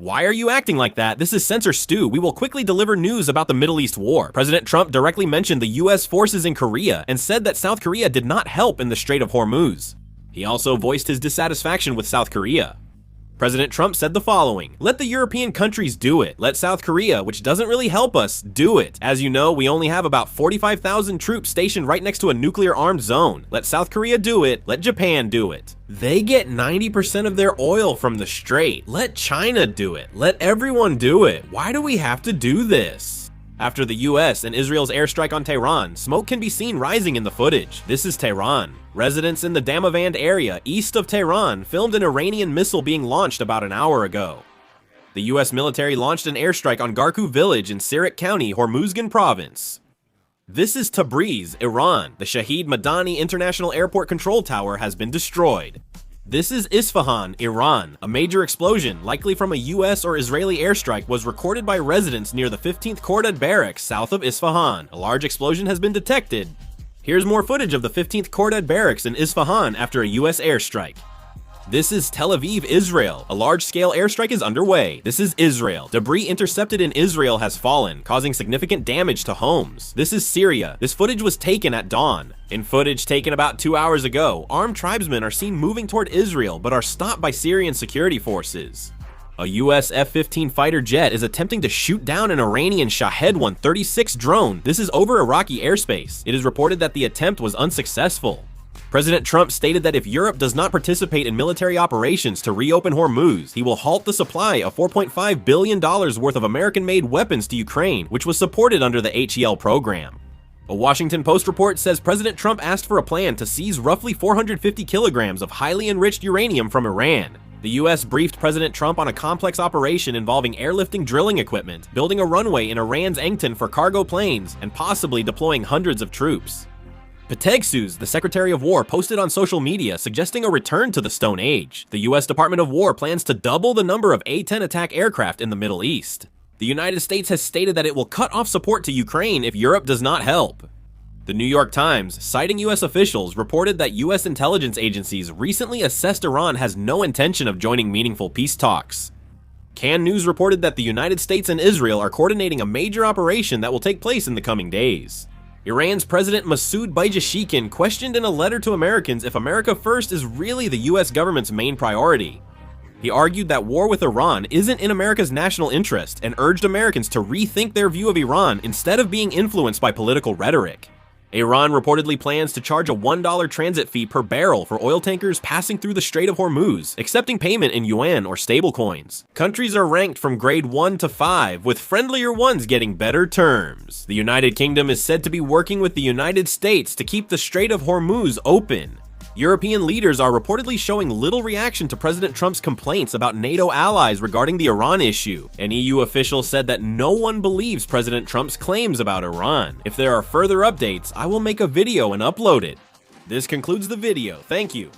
Why are you acting like that? This is Censor Stew. We will quickly deliver news about the Middle East war. President Trump directly mentioned the US forces in Korea and said that South Korea did not help in the Strait of Hormuz. He also voiced his dissatisfaction with South Korea. President Trump said the following: "Let the European countries do it. Let South Korea, which doesn't really help us, do it. As you know, we only have about 45,000 troops stationed right next to a nuclear-armed zone. Let South Korea do it. Let Japan do it. They get 90% of their oil from the Strait. Let China do it. Let everyone do it. Why do we have to do this?" After the US and Israel's airstrike on Tehran, smoke can be seen rising in the footage. This is Tehran. Residents in the Damavand area east of Tehran filmed an Iranian missile being launched about an hour ago. The US military launched an airstrike on Garku village in Sirik County, Hormuzgan province. This is Tabriz, Iran. The Shahid Madani International Airport Control Tower has been destroyed. This is Isfahan, Iran. A major explosion, likely from a US or Israeli airstrike, was recorded by residents near the 15th Cordad barracks south of Isfahan. A large explosion has been detected. Here's more footage of the 15th Cordad barracks in Isfahan after a US airstrike. This is Tel Aviv, Israel. A large-scale airstrike is underway. This is Israel. Debris intercepted in Israel has fallen, causing significant damage to homes. This is Syria. This footage was taken at dawn. In footage taken about 2 hours ago, armed tribesmen are seen moving toward Israel but are stopped by Syrian security forces. A US F-15 fighter jet is attempting to shoot down an Iranian Shahed 136 drone. This is over Iraqi airspace. It is reported that the attempt was unsuccessful. President Trump stated that if Europe does not participate in military operations to reopen Hormuz, he will halt the supply of $4.5 billion worth of American-made weapons to Ukraine, which was supported under the HEL program. A Washington Post report says President Trump asked for a plan to seize roughly 450 kilograms of highly enriched uranium from Iran. The US briefed President Trump on a complex operation involving airlifting drilling equipment, building a runway in Iran's Engton for cargo planes, and possibly deploying hundreds of troops. Petegsus, the Secretary of War, posted on social media suggesting a return to the Stone Age. The US Department of War plans to double the number of A-10 attack aircraft in the Middle East. The United States has stated that it will cut off support to Ukraine if Europe does not help. The New York Times, citing US officials, reported that US intelligence agencies recently assessed Iran has no intention of joining meaningful peace talks. Can News reported that the United States and Israel are coordinating a major operation that will take place in the coming days. Iran's President Masoud Pezeshkian questioned in a letter to Americans if America First is really the US government's main priority. He argued that war with Iran isn't in America's national interest and urged Americans to rethink their view of Iran instead of being influenced by political rhetoric. Iran reportedly plans to charge a $1 transit fee per barrel for oil tankers passing through the Strait of Hormuz, accepting payment in yuan or stablecoins. Countries are ranked from grade 1 to 5, with friendlier ones getting better terms. The United Kingdom is said to be working with the United States to keep the Strait of Hormuz open. European leaders are reportedly showing little reaction to President Trump's complaints about NATO allies regarding the Iran issue. An EU official said that no one believes President Trump's claims about Iran. If there are further updates, I will make a video and upload it. This concludes the video. Thank you.